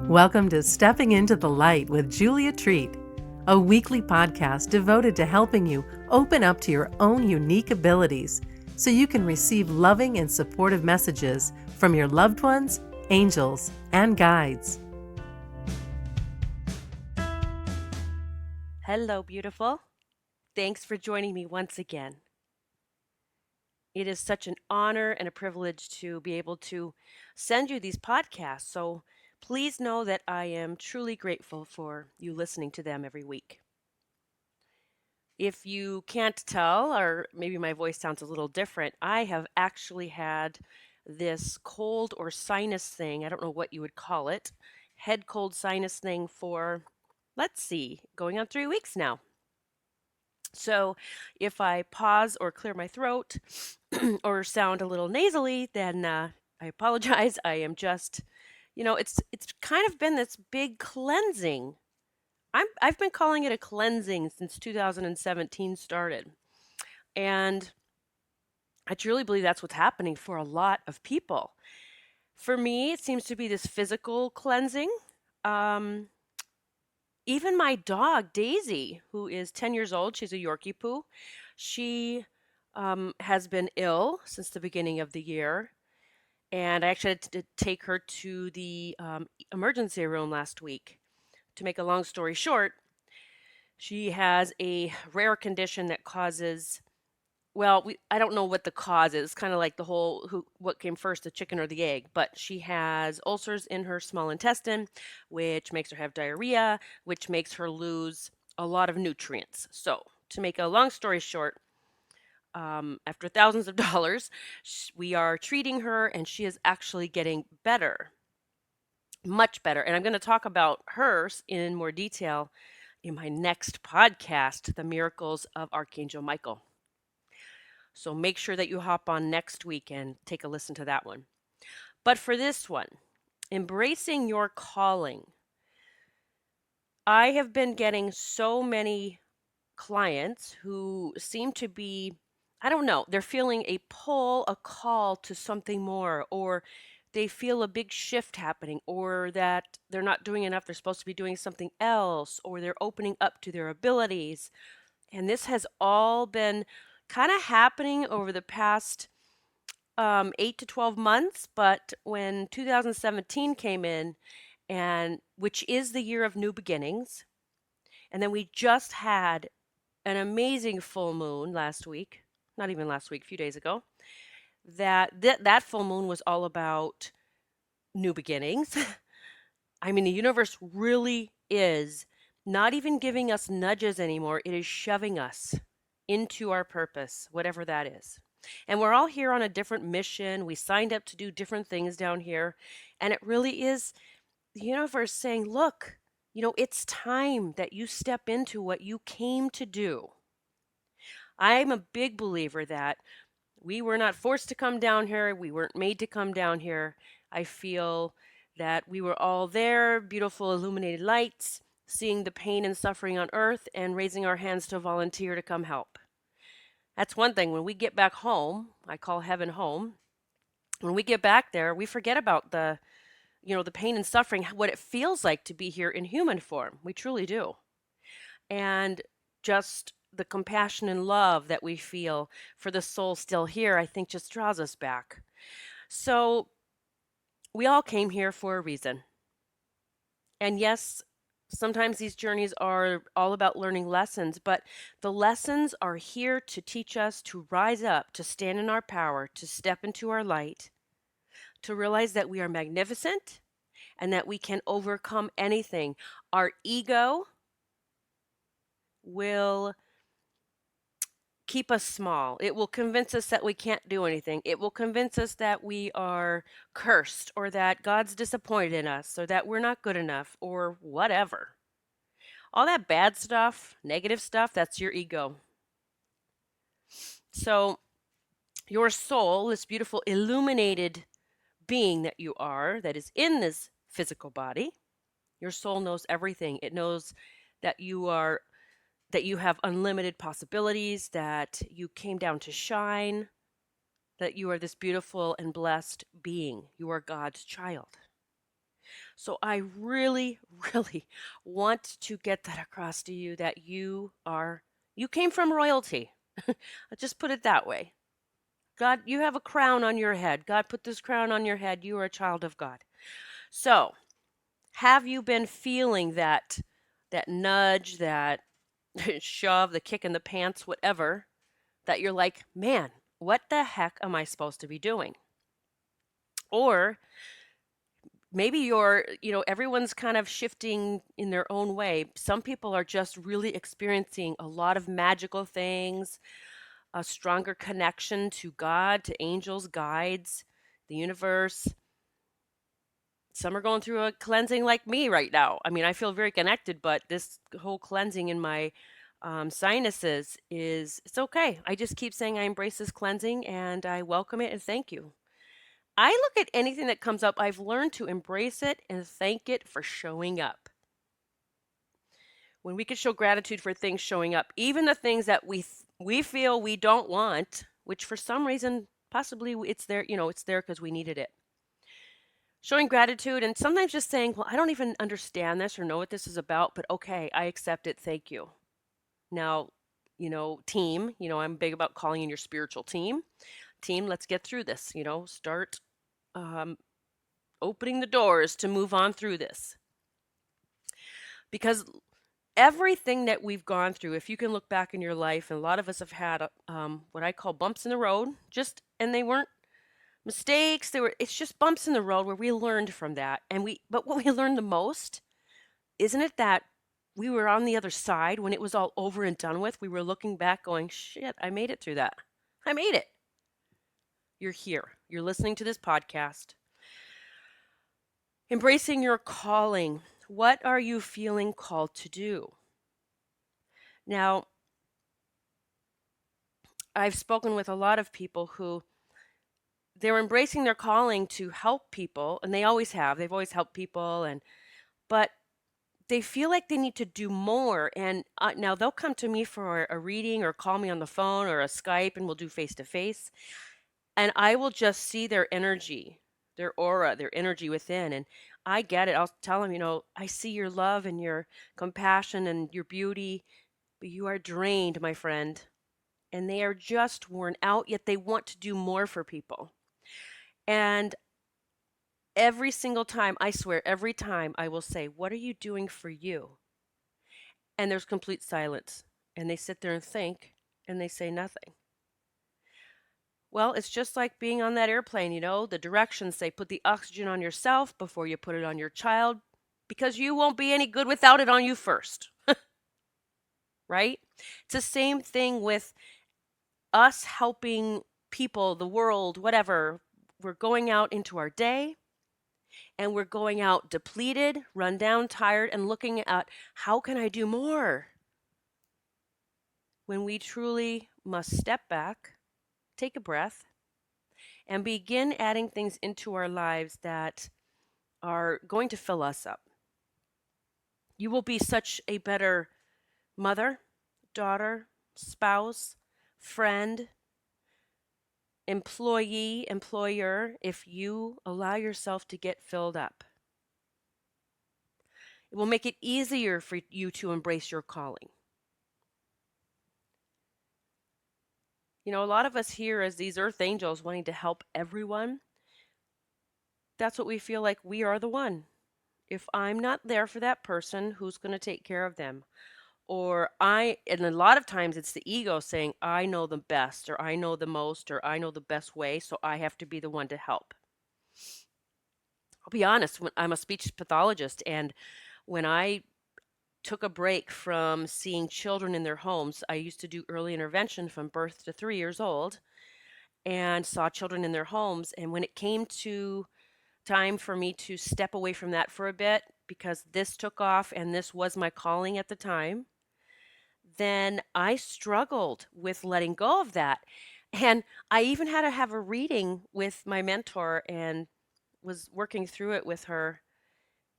Welcome to Stepping into the Light with Julia Treat, a weekly podcast devoted to helping you open up to your own unique abilities so you can receive loving and supportive messages from your loved ones, angels, and guides. Hello, beautiful. Thanks for joining me once again. It is such an honor and a privilege to be able to send you these podcasts. So please know that I am truly grateful for you listening to them every week. If you can't tell, or maybe my voice sounds a little different, I have actually had this cold or sinus thing. I don't know what you would call it. Head cold sinus thing for, let's see, going on 3 weeks now. So if I pause or clear my throat or sound a little nasally, then I apologize. I am just, it's kind of been this big cleansing. I've been calling it a cleansing since 2017 started. And I truly believe that's what's happening for a lot of people. For me, it seems to be this physical cleansing. Um, Even my dog, Daisy, who is 10 years old, she's a Yorkie Poo, she has been ill since the beginning of the year. And I actually had to take her to the emergency room last week. To make a long story short, she has a rare condition that causes, well, I don't know what the cause is. It's kind of like the whole what came first, the chicken or the egg. But she has ulcers in her small intestine, which makes her have diarrhea, which makes her lose a lot of nutrients. So, to make a long story short, after thousands of dollars, we are treating her, and she is actually getting better, much better. And I'm going to talk about her in more detail in my next podcast, The Miracles of Archangel Michael. So make sure that you hop on next week and take a listen to that one. But for this one, embracing your calling. I have been getting so many clients who seem to be, I don't know, they're feeling a pull, a call to something more, or they feel a big shift happening, or that they're not doing enough, they're supposed to be doing something else, or they're opening up to their abilities. And this has all been kind of happening over the past 8 to 12 months. But when 2017 came in, and which is the year of new beginnings, and then we just had an amazing full moon last week, not even last week, a few days ago, that full moon was all about new beginnings. I mean, the universe really is not even giving us nudges anymore. It is shoving us into our purpose, whatever that is. And we're all here on a different mission. We signed up to do different things down here. And it really is the universe saying, look, it's time that you step into what you came to do. I'm a big believer that we were not forced to come down here. We weren't made to come down here. I feel that we were all there, beautiful illuminated lights, seeing the pain and suffering on earth and raising our hands to volunteer to come help. That's one thing. When we get back home, I call heaven home. When we get back there, we forget about the pain and suffering, what it feels like to be here in human form. We truly do. And just the compassion and love that we feel for the soul still here, I think just draws us back. So we all came here for a reason. And yes, sometimes these journeys are all about learning lessons, but the lessons are here to teach us to rise up, to stand in our power, to step into our light, to realize that we are magnificent and that we can overcome anything. Our ego will keep us small. It will convince us that we can't do anything. It will convince us that we are cursed, or that God's disappointed in us, or that we're not good enough, or whatever. All that bad stuff, negative stuff, that's your ego. So, your soul, this beautiful illuminated being that you are, that is in this physical body, your soul knows everything. It knows that you have unlimited possibilities, that you came down to shine, that you are this beautiful and blessed being. You are God's child. So I really, really want to get that across to you that you came from royalty. I'll just put it that way. God, you have a crown on your head. God put this crown on your head. You are a child of God. So, have you been feeling that nudge, that shove, the kick in the pants, whatever, that you're like, man, what the heck am I supposed to be doing? Or maybe everyone's kind of shifting in their own way. Some people are just really experiencing a lot of magical things, a stronger connection to God, to angels, guides, the universe. Some are going through a cleansing like me right now. I mean, I feel very connected, but this whole cleansing in my sinuses it's okay. I just keep saying I embrace this cleansing and I welcome it and thank you. I look at anything that comes up, I've learned to embrace it and thank it for showing up. When we can show gratitude for things showing up, even the things that we feel we don't want, which for some reason possibly it's there, it's there because we needed it. Showing gratitude and sometimes just saying, well, I don't even understand this or know what this is about, but okay, I accept it. Thank you. Now, team, I'm big about calling in your spiritual team. Team, let's get through this, start um, opening the doors to move on through this. Because everything that we've gone through, if you can look back in your life, and a lot of us have had what I call bumps in the road, and they weren't mistakes, it's just bumps in the road where we learned from that. But what we learned the most, isn't it that we were on the other side when it was all over and done with? We were looking back going, shit, I made it through that. I made it. You're here. You're listening to this podcast. Embracing your calling. What are you feeling called to do? Now, I've spoken with a lot of people who they're embracing their calling to help people, and they always have. They've always helped people, but they feel like they need to do more. And now they'll come to me for a reading or call me on the phone or a Skype, and we'll do face to face. And I will just see their energy, their aura, their energy within. And I get it. I'll tell them, I see your love and your compassion and your beauty, but you are drained, my friend. And they are just worn out, yet they want to do more for people. And every single time, I swear, every time I will say, what are you doing for you? And there's complete silence. And they sit there and think, and they say nothing. Well, it's just like being on that airplane, the directions say put the oxygen on yourself before you put it on your child, because you won't be any good without it on you first. Right? It's the same thing with us helping people, the world, whatever. We're going out into our day and we're going out depleted, run down, tired, and looking at how can I do more? When we truly must step back, take a breath, and begin adding things into our lives that are going to fill us up. You will be such a better mother, daughter, spouse, friend, employee, employer, if you allow yourself to get filled up. It will make it easier for you to embrace your calling. A lot of us here as these earth angels wanting to help everyone, that's what we feel like we are the one. If I'm not there for that person, who's going to take care of them? And a lot of times it's the ego saying, I know the best, or I know the most, or I know the best way, so I have to be the one to help. I'll be honest, when I'm a speech pathologist, and when I took a break from seeing children in their homes, I used to do early intervention from birth to 3 years old and saw children in their homes. And when it came to time for me to step away from that for a bit, because this took off and this was my calling at the time, then I struggled with letting go of that. And I even had to have a reading with my mentor and was working through it with her.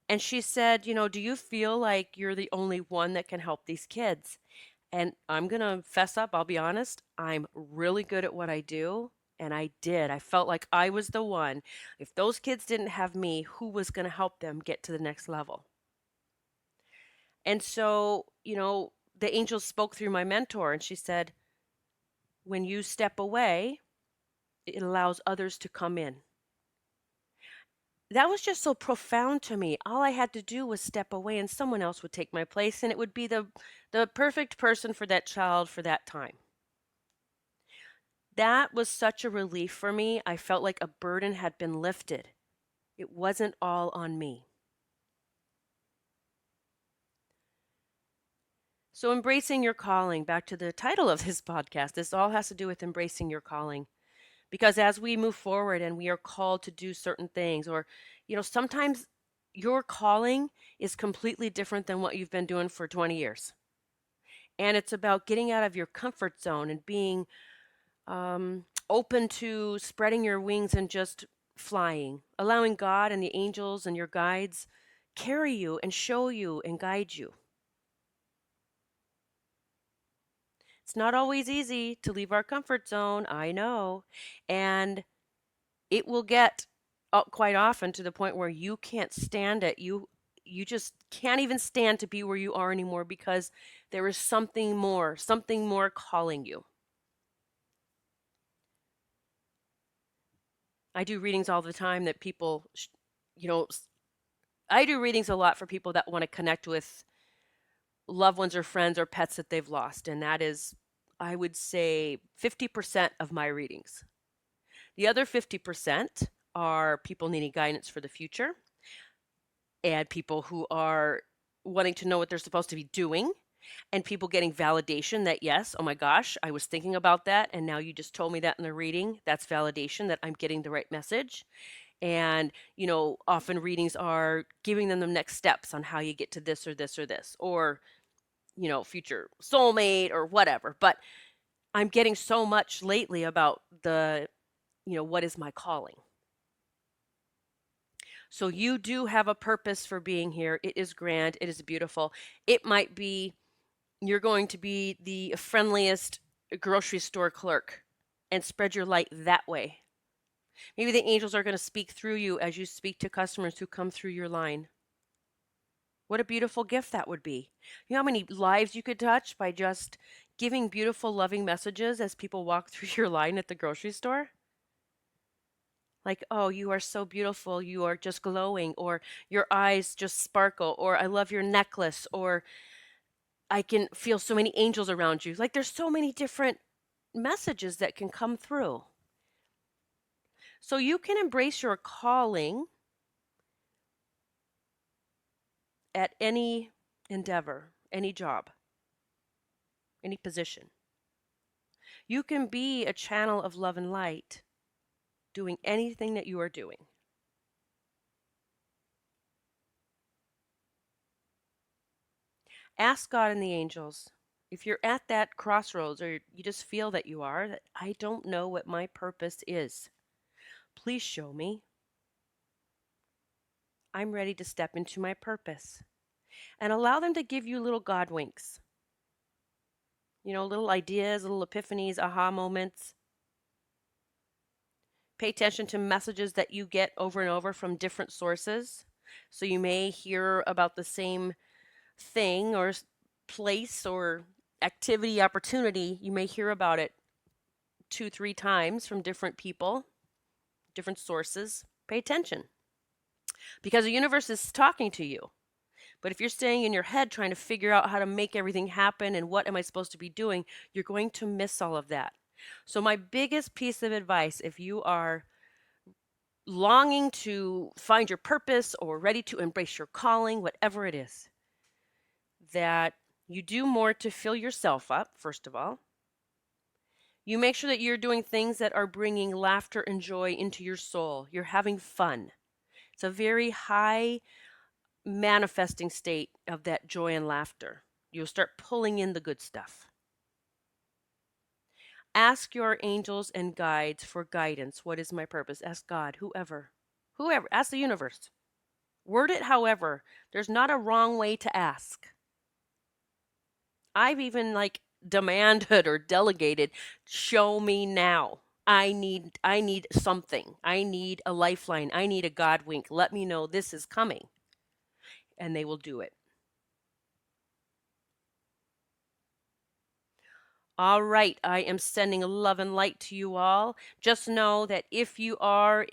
And she said, do you feel like you're the only one that can help these kids? And I'm going to fess up, I'll be honest, I'm really good at what I do, And I did. I felt like I was the one. If those kids didn't have me, who was going to help them get to the next level? And so, the angel spoke through my mentor and she said, when you step away, it allows others to come in. That was just so profound to me. All I had to do was step away and someone else would take my place and it would be the perfect person for that child for that time. That was such a relief for me. I felt like a burden had been lifted. It wasn't all on me. So, embracing your calling, back to the title of this podcast, this all has to do with embracing your calling. Because as we move forward and we are called to do certain things, or, sometimes your calling is completely different than what you've been doing for 20 years. And it's about getting out of your comfort zone and being open to spreading your wings and just flying, allowing God and the angels and your guides carry you and show you and guide you. It's not always easy to leave our comfort zone, I know. And it will get quite often to the point where you can't stand it. You just can't even stand to be where you are anymore because there is something more calling you. I do readings all the time that people, I do readings a lot for people that want to connect with loved ones or friends or pets that they've lost. And that is, I would say, 50% of my readings. The other 50% are people needing guidance for the future and people who are wanting to know what they're supposed to be doing and people getting validation that, yes, oh my gosh, I was thinking about that. And now you just told me that in the reading. That's validation that I'm getting the right message. And, often readings are giving them the next steps on how you get to this or this or this, or, future soulmate or whatever. But I'm getting so much lately about what is my calling? So you do have a purpose for being here. It is grand. It is beautiful. It might be you're going to be the friendliest grocery store clerk and spread your light that way. Maybe the angels are going to speak through you as you speak to customers who come through your line. What a beautiful gift that would be. You know how many lives you could touch by just giving beautiful, loving messages as people walk through your line at the grocery store? Like, oh, you are so beautiful, you are just glowing, or your eyes just sparkle, or I love your necklace, or I can feel so many angels around you. Like, there's so many different messages that can come through. So you can embrace your calling at any endeavor, any job, any position. You can be a channel of love and light doing anything that you are doing. Ask God and the angels, if you're at that crossroads or you just feel that you are, that I don't know what my purpose is. Please show me. I'm ready to step into my purpose. And allow them to give you little God winks. Little ideas, little epiphanies, aha moments. Pay attention to messages that you get over and over from different sources. So you may hear about the same thing or place or activity, opportunity. You may hear about it 2-3 times from different people, different sources. Pay attention because the universe is talking to you. But if you're staying in your head trying to figure out how to make everything happen and what am I supposed to be doing, you're going to miss all of that. So my biggest piece of advice, if you are longing to find your purpose or ready to embrace your calling, whatever it is, that you do more to fill yourself up, first of all. You make sure that you're doing things that are bringing laughter and joy into your soul. You're having fun. It's a very high manifesting state of that joy and laughter. You'll start pulling in the good stuff. Ask your angels and guides for guidance. What is my purpose? Ask God, whoever. Ask the universe. Word it however. There's not a wrong way to ask. I've even demanded or delegated, show me now. I need something. I need a lifeline. I need a God wink. Let me know this is coming. And they will do it. All right, I am sending love and light to you all. Just know that if you are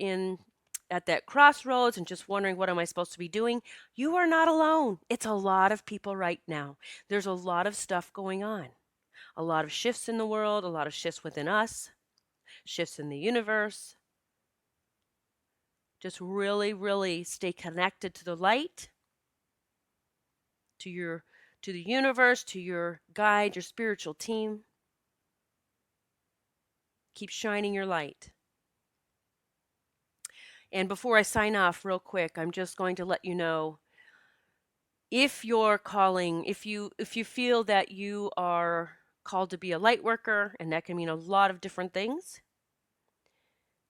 at that crossroads and just wondering what am I supposed to be doing, you are not alone. It's a lot of people right now. There's a lot of stuff going on. A lot of shifts in the world, a lot of shifts within us, shifts in the universe. Just really, really stay connected to the light, to the universe, to your guide, your spiritual team. Keep shining your light. And before I sign off real quick, I'm just going to let you know, if you're calling, if you feel that you are called to be a light worker, and that can mean a lot of different things,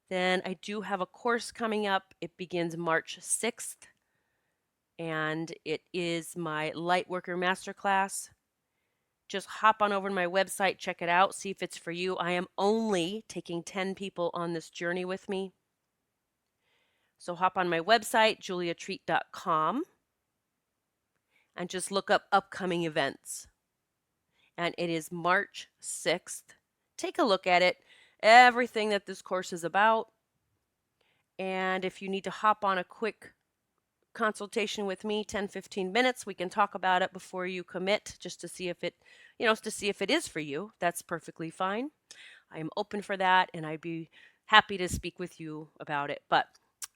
then I do have a course coming up. It begins March 6th, and it is my Light Worker Masterclass. Just hop on over to my website, check it out, see if it's for you. I am only taking 10 people on this journey with me. So hop on my website, juliatreat.com, and just look up upcoming events. And it is March 6th. Take a look at it, everything that this course is about. And if you need to hop on a quick consultation with me, 10-15 minutes, we can talk about it before you commit, just to see if it is for you. That's perfectly fine. I am open for that, and I'd be happy to speak with you about it. But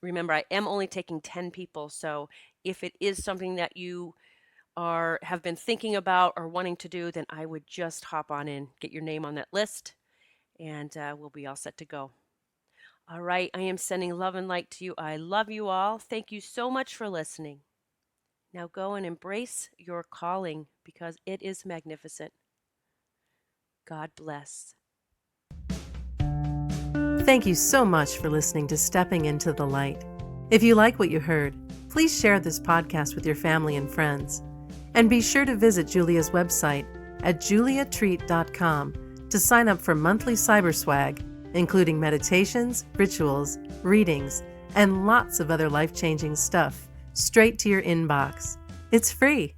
remember, I am only taking 10 people, so if it is something that you have been thinking about or wanting to do, then I would just hop on in, get your name on that list, and we'll be all set to go. All right, I am sending love and light to you. I love you all. Thank you so much for listening. Now go and embrace your calling, because it is magnificent. God bless. Thank you so much for listening to Stepping into the Light. If you like what you heard, please share this podcast with your family and friends. And be sure to visit Julia's website at juliatreat.com to sign up for monthly cyber swag, including meditations, rituals, readings, and lots of other life-changing stuff straight to your inbox. It's free.